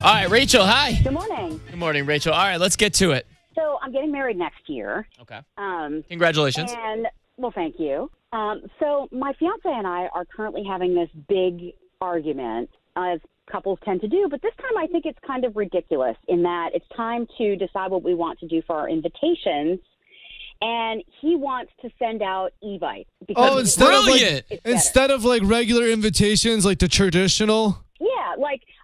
All right, Rachel, hi. Good morning. Good morning, Rachel. All right, let's get to it. So I'm getting married next year. Okay. Congratulations. And, well, thank you. So my fiance and I are currently having this big argument, as couples tend to do. But this time I think it's kind of ridiculous in that it's time to decide what we want to do for our invitations. And he wants to send out E-Vites. Oh, Brilliant. instead of like regular invitations, like the traditional? Yeah,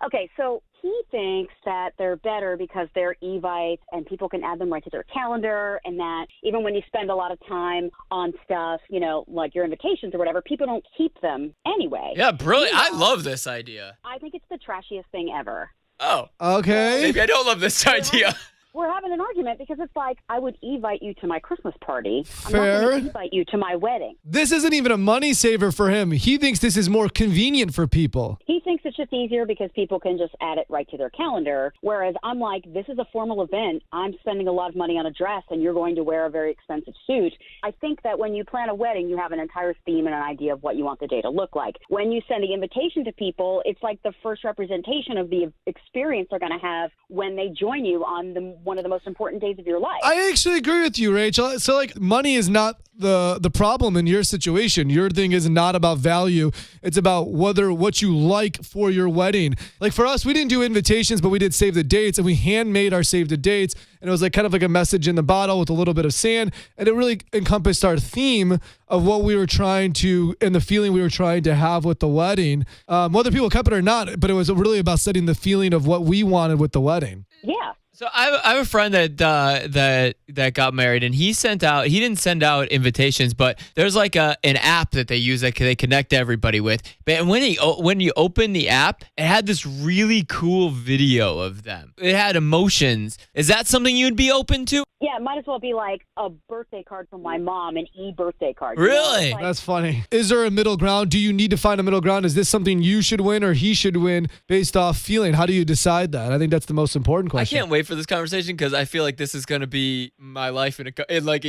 okay, so he thinks that they're better because they're E-Vites and people can add them right to their calendar, and that even when you spend a lot of time on stuff, like your invitations or whatever, people don't keep them anyway. Yeah, brilliant. I love this idea. I think it's the trashiest thing ever. Oh. Okay. Maybe I don't love this idea. We're having an argument because it's like, I would E-Vite you to my Christmas party. Fair. I'm not going to E-Vite you to my wedding. This isn't even a money saver for him. He thinks this is more convenient for people. He thinks it's just easier because people can just add it right to their calendar. Whereas I'm like, this is a formal event. I'm spending a lot of money on a dress and you're going to wear a very expensive suit. I think that when you plan a wedding, you have an entire theme and an idea of what you want the day to look like. When you send the invitation to people, it's like the first representation of the experience they're going to have when they join you on one of the most important days of your life. I actually agree with you, Rachel. So, like, money is not the problem in your situation. Your thing is not about value. It's about what you like for your wedding. Like, for us, we didn't do invitations, but we did save the dates, and we handmade our save the dates. And it was like kind of like a message in the bottle with a little bit of sand. And it really encompassed our theme of what we were trying to, and the feeling we were trying to have with the wedding. Whether people kept it or not, but it was really about setting the feeling of what we wanted with the wedding. Yeah. So I have a friend that got married, and he didn't send out invitations, but there's like an app that they use that they connect everybody with. But when you open the app, it had this really cool video of them. It had emotions. Is that something you'd be open to? Yeah, it might as well be like a birthday card from my mom, an e-birthday card. Really? That's funny. Is there a middle ground? Do you need to find a middle ground? Is this something you should win or he should win based off feeling? How do you decide that? I think that's the most important question. I can't wait for this conversation because I feel like this is going to be my life in like 2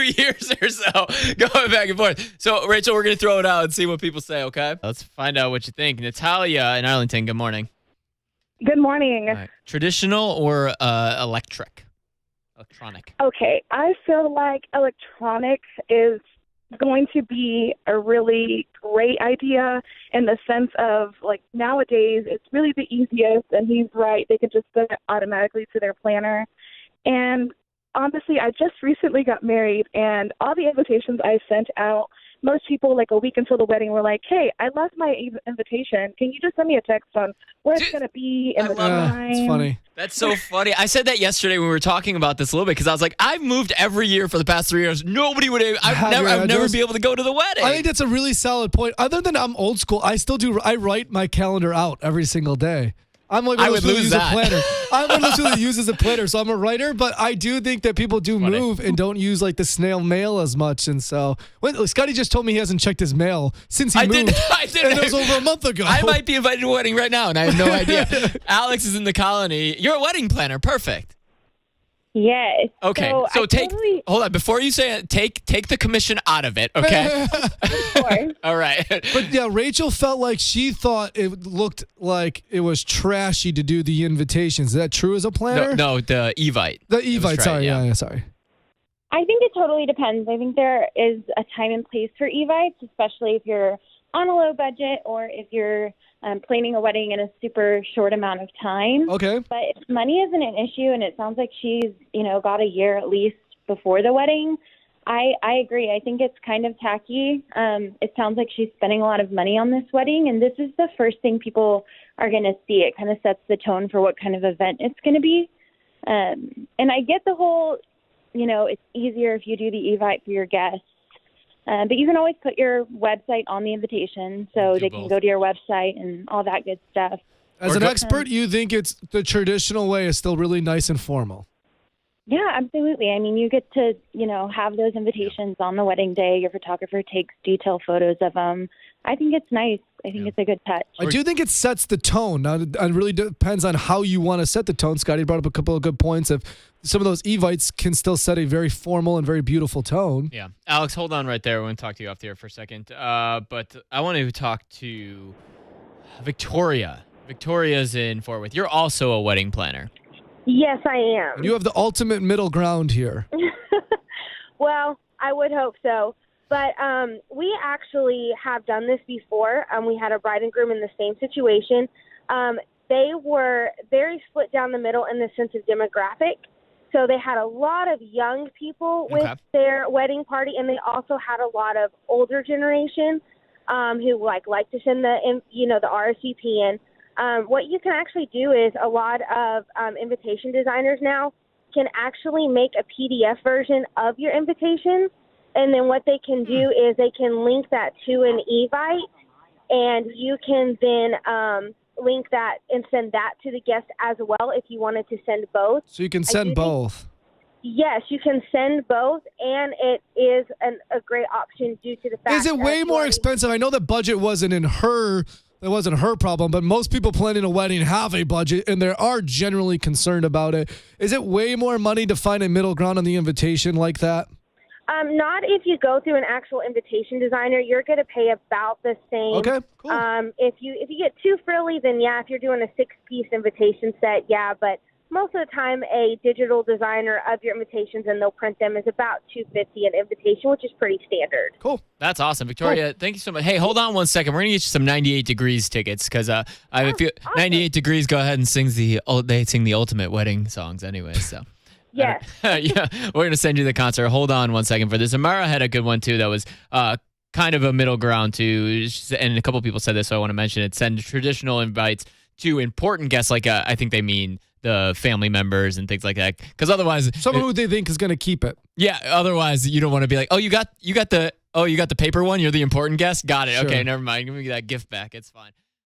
years or so, going back and forth. So, Rachel, we're going to throw it out and see what people say, okay? Let's find out what you think. Natalia in Arlington, good morning. Good morning. All right. Traditional or electronic? Okay, I feel like electronic is going to be a really great idea in the sense of, like, nowadays it's really the easiest, and he's right, they could just send it automatically to their planner. And honestly, I just recently got married, and all the invitations I sent out, most people, like a week until the wedding, were like, hey, I left my invitation. Can you just send me a text on where it's going to be and the time? It's funny. That's so funny. I said that yesterday when we were talking about this a little bit because I was like, I've moved every year for the past 3 years. Nobody would have, I've never be able to go to the wedding. I think that's a really solid point. Other than I'm old school, I write my calendar out every single day. I'm like, I would lose that. A planner. I would literally use as a planner, so I'm a writer. But I do think that people do move and don't use like the snail mail as much. And so, Scotty just told me he hasn't checked his mail since he moved. I did. And it was over a month ago. I might be invited to a wedding right now, and I have no idea. Alex is in the colony. You're a wedding planner. Perfect. Yes. Okay. So hold on. Before you say it, take the commission out of it. Okay. All right. But yeah, Rachel felt like she thought it looked like it was trashy to do the invitations. Is that true as a planner? No, the E-Vite. The E-Vite. Sorry. Yeah. Sorry. I think it totally depends. I think there is a time and place for E-Vites, especially if you're on a low budget or if you're planning a wedding in a super short amount of time. Okay. But if money isn't an issue, and it sounds like she's, got a year at least before the wedding, I agree. I think it's kind of tacky. It sounds like she's spending a lot of money on this wedding, and this is the first thing people are going to see. It kind of sets the tone for what kind of event it's going to be. And I get the whole, it's easier if you do the E-Vite for your guests. But you can always put your website on the invitation so they can go to your website and all that good stuff. As an expert, you think it's the traditional way is still really nice and formal? Yeah, absolutely. I mean, you get to, have those invitations on the wedding day. Your photographer takes detailed photos of them. I think it's nice. I think it's a good touch. I do think it sets the tone. Now, it really depends on how you want to set the tone. Scotty brought up a couple of good points of some of those E-Vites can still set a very formal and very beautiful tone. Yeah. Alex, hold on right there. I want to talk to you off the air for a second. But I want to talk to Victoria Victoria's in Fort Worth. You're also a wedding planner. Yes, I am. You have the ultimate middle ground here. Well, I would hope so. But we actually have done this before. We had a bride and groom in the same situation. They were very split down the middle in the sense of demographic. So they had a lot of young people with their wedding party, and they also had a lot of older generation who like to send the RSVP in. What you can actually do is a lot of invitation designers now can actually make a PDF version of your invitation, and then what they can do is they can link that to an E-Vite, and you can then link that and send that to the guest as well if you wanted to send both. So you can send both. Yes, you can send both, and it is a great option due to the fact. Is it way more expensive? I know the budget wasn't her problem, but most people planning a wedding have a budget, and they are generally concerned about it. Is it way more money to find a middle ground on the invitation like that? Not if you go through an actual invitation designer. You're going to pay about the same. Okay, cool. If you get too frilly, then yeah. If you're doing a 6-piece invitation set, yeah. But most of the time, a digital designer of your invitations and they'll print them is about $250 an invitation, which is pretty standard. Cool. That's awesome, Victoria. Thank you so much. Hey, hold on one second. We're gonna get you some 98 Degrees tickets because I feel awesome. 98 Degrees. Go ahead and they sing the ultimate wedding songs anyway. So. Yes. Yeah, we're gonna send you the concert. Hold on one second for this. Amara had a good one too. That was kind of a middle ground too, and a couple people said this, so I want to mention it. Send traditional invites to important guests, like I think they mean the family members and things like that. Because otherwise, someone who they think is gonna keep it. Yeah. Otherwise, you don't want to be like, oh, you got the paper one. You're the important guest. Got it. Sure. Okay, never mind. Give me that gift back. It's fine.